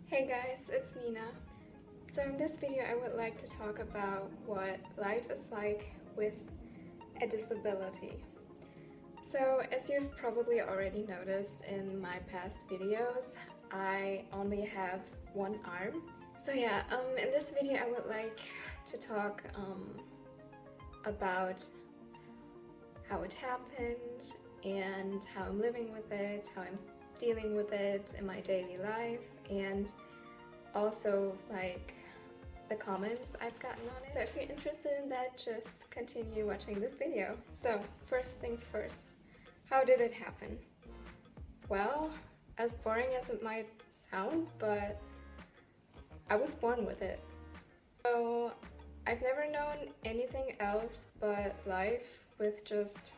Hey guys, it's Nina. So in this video I would like to talk about what life is like with a disability. So as you've probably already noticed in my past videos, I only have one arm. So yeah, in this video I would like to talk about how it happened and how I'm living with it, how I'm dealing with it in my daily life, and also like the comments I've gotten on it. So if you're interested in that, just continue watching this video. So first things first, how did it happen? Well, as boring as it might sound, but I was born with it. So I've never known anything else but life with just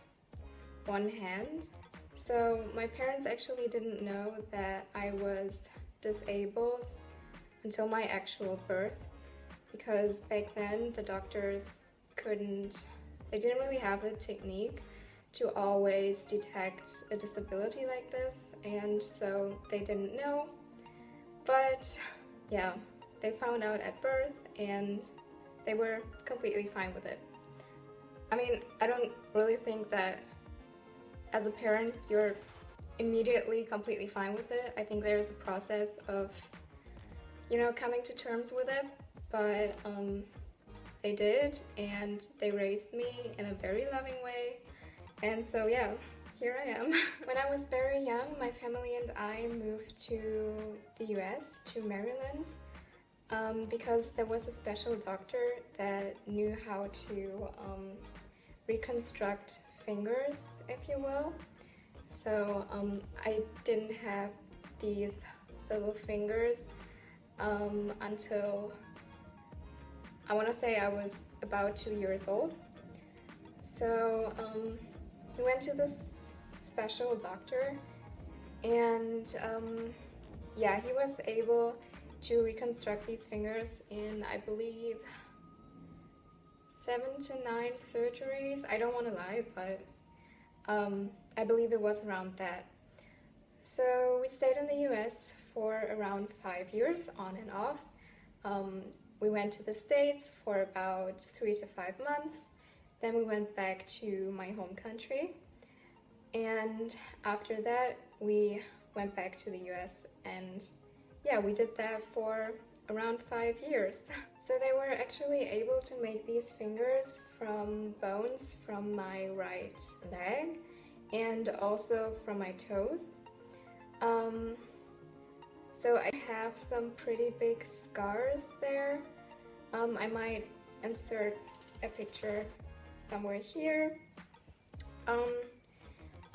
one hand. So my parents actually didn't know that I was disabled until my actual birth, because back then the doctors they didn't really have the technique to always detect a disability like this, and so they didn't know. But yeah, they found out at birth and they were completely fine with it. I mean, I don't really think that as a parent you're immediately completely fine with it. I think there's a process of, coming to terms with it, but they did, and they raised me in a very loving way, and so yeah, here I am. When I was very young, my family and I moved to the US, to Maryland, because there was a special doctor that knew how to reconstruct fingers, if you will. So I didn't have these little fingers until I want to say I was about 2 years old. So we went to this special doctor, and yeah, he was able to reconstruct these fingers in, I believe, 7 to 9 surgeries. I don't want to lie, but I believe it was around that. So we stayed in the US for around 5 years, on and off. We went to the States for about 3 to 5 months. Then we went back to my home country. And after that, we went back to the US, and yeah, we did that for around 5 years. So they were actually able to make these fingers from bones from my right leg and also from my toes. So I have some pretty big scars there. I might insert a picture somewhere here.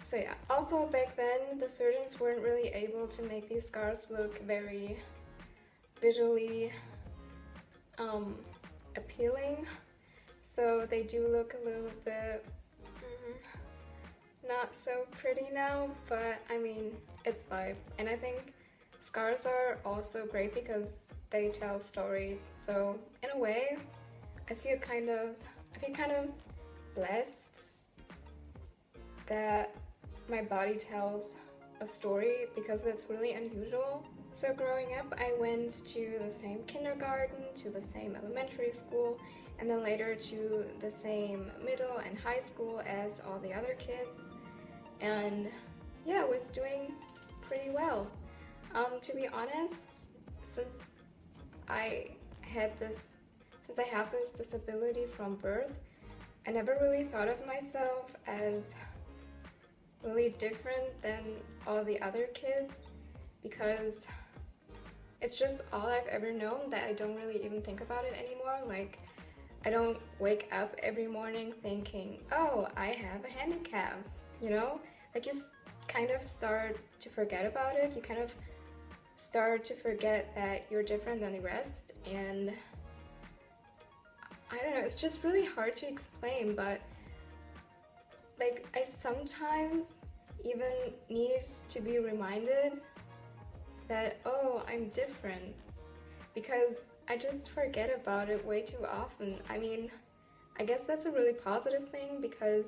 So yeah, also back then the surgeons weren't really able to make these scars look very visually appealing, so they do look a little bit not so pretty now, but I mean, it's life. And I think scars are also great because they tell stories. So in a way, I feel kind of blessed that my body tells a story, because that's really unusual. So growing up, I went to the same kindergarten, to the same elementary school, and then later to the same middle and high school as all the other kids. And yeah, I was doing pretty well. To be honest, since I have this disability from birth, I never really thought of myself as really different than all the other kids, because it's just all I've ever known that I don't really even think about it anymore. Like, I don't wake up every morning thinking, oh, I have a handicap, Like, you kind of start to forget about it. You kind of start to forget that you're different than the rest, and I don't know, it's just really hard to explain, but like, I sometimes even need to be reminded that, oh, I'm different, because I just forget about it way too often. I mean, I guess that's a really positive thing, because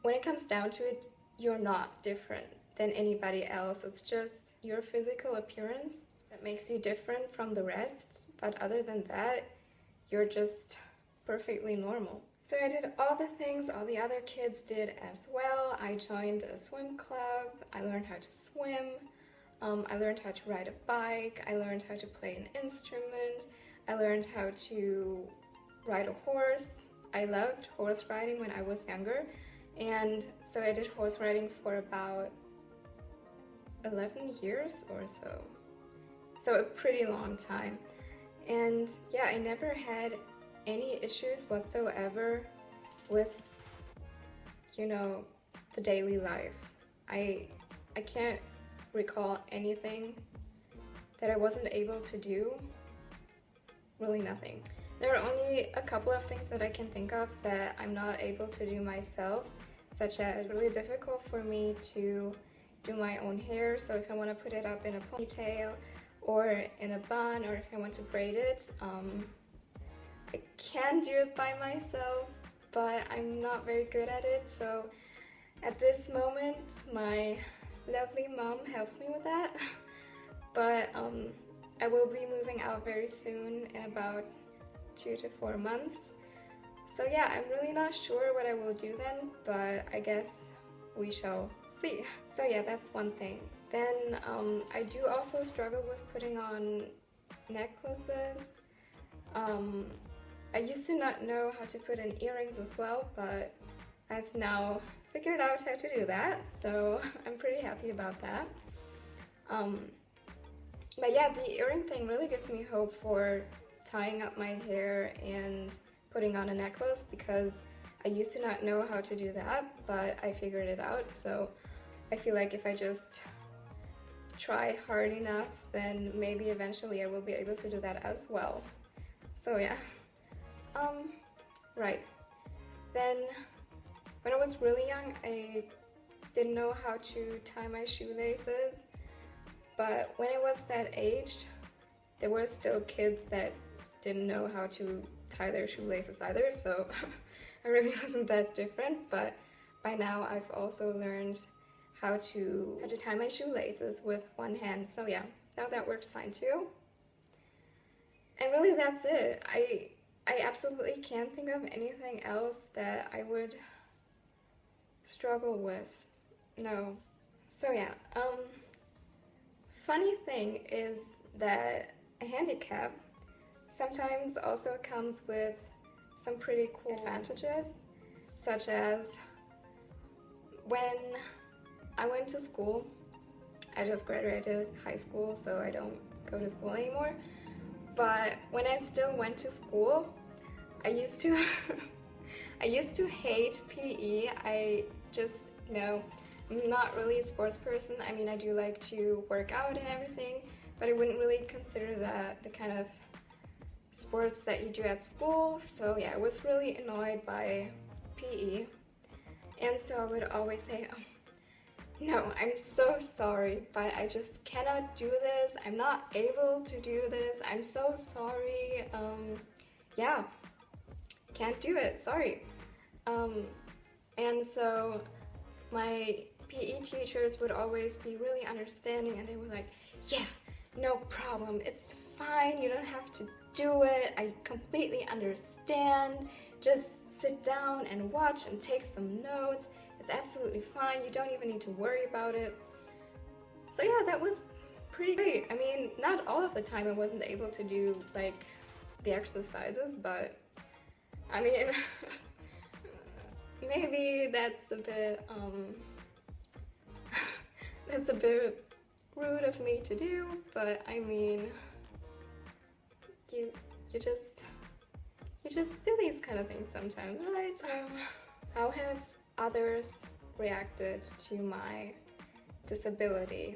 when it comes down to it, you're not different than anybody else. It's just your physical appearance that makes you different from the rest, but other than that, you're just perfectly normal. So I did all the things all the other kids did as well. I joined a swim club, I learned how to swim, I learned how to ride a bike, I learned how to play an instrument, I learned how to ride a horse. I loved horse riding when I was younger, and so I did horse riding for about 11 years or so. So a pretty long time. And yeah, I never had any issues whatsoever with, you know, the daily life. I can't recall anything that I wasn't able to do. Really nothing. There are only a couple of things that I can think of that I'm not able to do myself, such as it's really difficult for me to do my own hair. So if I want to put it up in a ponytail or in a bun, or if I want to braid it, I can do it by myself, but I'm not very good at it. So at this moment, my lovely mom helps me with that. But I will be moving out very soon, in about 2 to 4 months. So yeah, I'm really not sure what I will do then, but I guess we shall see. So yeah, that's one thing. Then I do also struggle with putting on necklaces. I used to not know how to put in earrings as well, but I've now figured out how to do that, so I'm pretty happy about that. But yeah, the earring thing really gives me hope for tying up my hair and putting on a necklace, because I used to not know how to do that, but I figured it out. So I feel like if I just try hard enough, then maybe eventually I will be able to do that as well. So yeah. Right. Then when I was really young, I didn't know how to tie my shoelaces, but when I was that age, there were still kids that didn't know how to tie their shoelaces either, so I really wasn't that different. But by now I've also learned how to tie my shoelaces with one hand, so yeah, now that works fine too. And really that's it. I absolutely can't think of anything else that I would struggle with. No. So yeah, funny thing is that a handicap sometimes also comes with some pretty cool advantages, such as when I went to school. I just graduated high school, so I don't go to school anymore. But when I still went to school, I used to I used to hate PE. I'm not really a sports person. I mean, I do like to work out and everything, but I wouldn't really consider that the kind of sports that you do at school. So yeah, I was really annoyed by PE. And so I would always say, oh, no, I'm so sorry, but I just cannot do this. I'm not able to do this. I'm so sorry. Yeah, can't do it. Sorry. And so my PE teachers would always be really understanding, and they were like, yeah, no problem. It's fine. You don't have to do it. I completely understand. Just sit down and watch and take some notes. It's absolutely fine. You don't even need to worry about it. So yeah, that was pretty great. I mean, not all of the time I wasn't able to do like the exercises, but I mean, maybe that's a bit that's a bit rude of me to do, but I mean, you just do these kind of things sometimes, right? How have others reacted to my disability?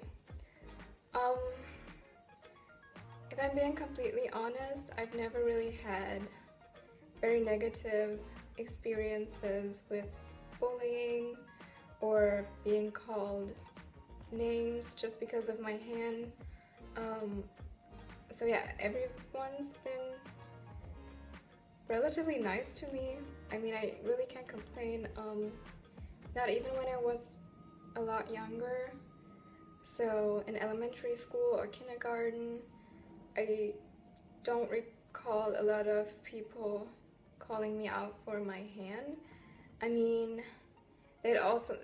If I'm being completely honest, I've never really had very negative experiences with bullying or being called names just because of my hand. So yeah, everyone's been relatively nice to me. I mean, I really can't complain. Not even when I was a lot younger, So in elementary school or kindergarten, I don't recall a lot of people calling me out for my hand. I mean, they often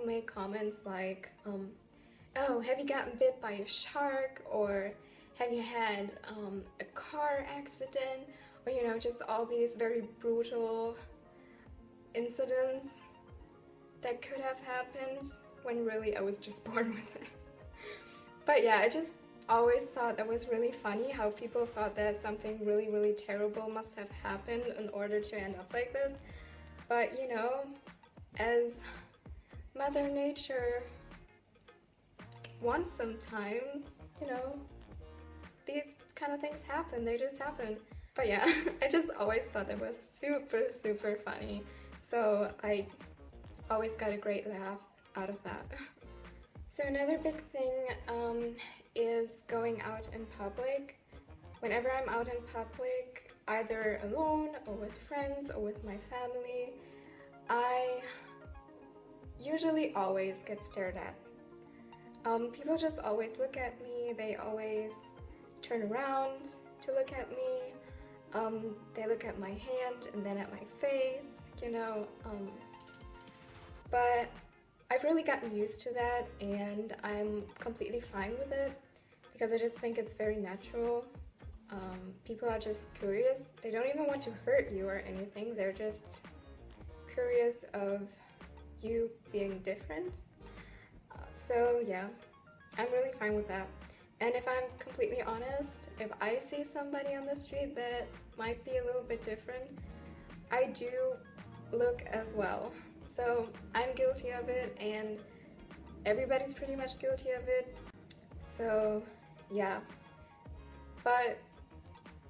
make comments like, oh, have you gotten bit by a shark, or have you had a car accident, or just all these very brutal incidents that could have happened when really I was just born with it. But yeah, I just always thought that was really funny how people thought that something really, really terrible must have happened in order to end up like this. But as Mother Nature wants sometimes, these kind of things happen, they just happen. But yeah, I just always thought that was super, super funny. So I always got a great laugh out of that. So another big thing is going out in public. Whenever I'm out in public, either alone or with friends or with my family, I usually always get stared at. People just always look at me, they always turn around to look at me, they look at my hand and then at my face, but I've really gotten used to that, and I'm completely fine with it because I just think it's very natural. People are just curious. They don't even want to hurt you or anything. They're just curious of you being different. So yeah, I'm really fine with that. And if I'm completely honest, if I see somebody on the street that might be a little bit different, I do look as well. So I'm guilty of it, and everybody's pretty much guilty of it. So yeah. But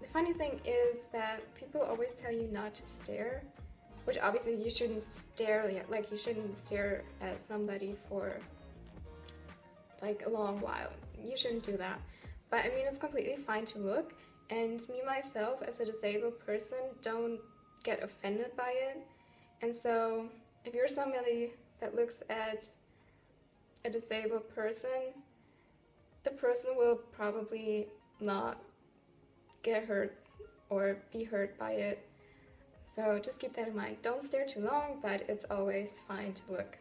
the funny thing is that people always tell you not to stare, which obviously you shouldn't stare at, like you shouldn't stare at somebody for like a long while. You shouldn't do that. But I mean, it's completely fine to look, and me myself as a disabled person don't get offended by it. And so if you're somebody that looks at a disabled person, the person will probably not get hurt or be hurt by it. So just keep that in mind. Don't stare too long, but it's always fine to look.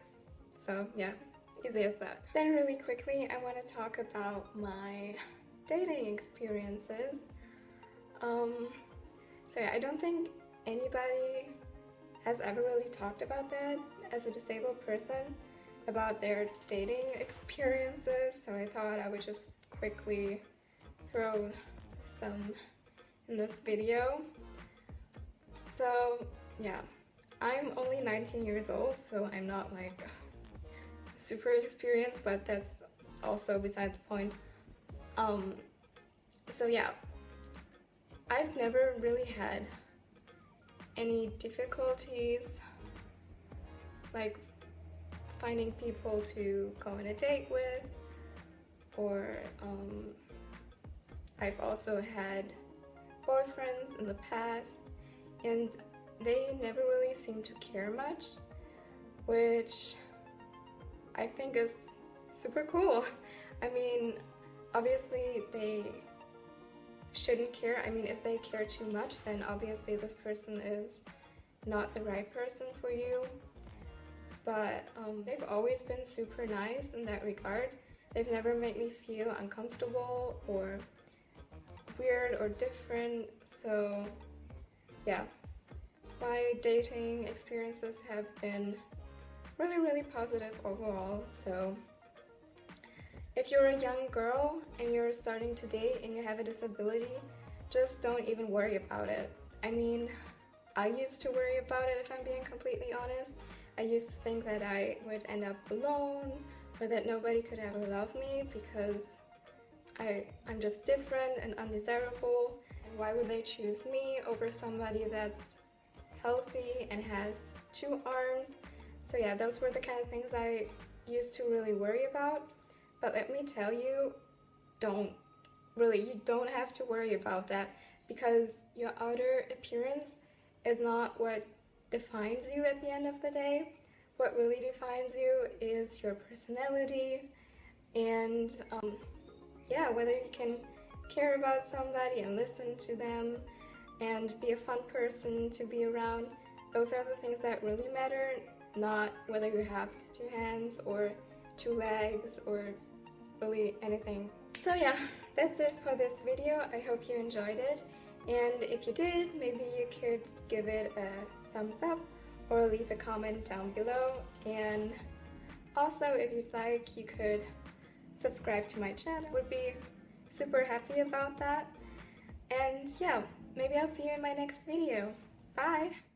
So yeah, easy as that. Then really quickly, I want to talk about my dating experiences. So yeah, I don't think anybody has ever really talked about that as a disabled person, about their dating experiences, so I thought I would just quickly throw some in this video. So yeah, I'm only 19 years old, so I'm not like super experienced, but that's also beside the point. So yeah, I've never really had any difficulties like finding people to go on a date with, or I've also had boyfriends in the past, and they never really seem to care much, which I think is super cool. I mean, obviously they shouldn't care. I mean, if they care too much, then obviously this person is not the right person for you. But they've always been super nice in that regard. They've never made me feel uncomfortable or weird or different. So yeah, my dating experiences have been really, really positive overall. So if you're a young girl and you're starting to date and you have a disability, just don't even worry about it. I mean, I used to worry about it, if I'm being completely honest. I used to think that I would end up alone, or that nobody could ever love me because I'm just different and undesirable, and why would they choose me over somebody that's healthy and has 2 arms? So yeah, those were the kind of things I used to really worry about. But let me tell you, you don't have to worry about that, because your outer appearance is not what defines you at the end of the day. what really defines you is your personality and yeah, whether you can care about somebody and listen to them and be a fun person to be around. Those are the things that really matter, not whether you have 2 hands or 2 legs or really anything. So yeah, that's it for this video. I hope you enjoyed it, and if you did, maybe you could give it a thumbs up or leave a comment down below, and also if you'd like, you could subscribe to my channel. Would be super happy about that. And yeah, maybe I'll see you in my next video. Bye!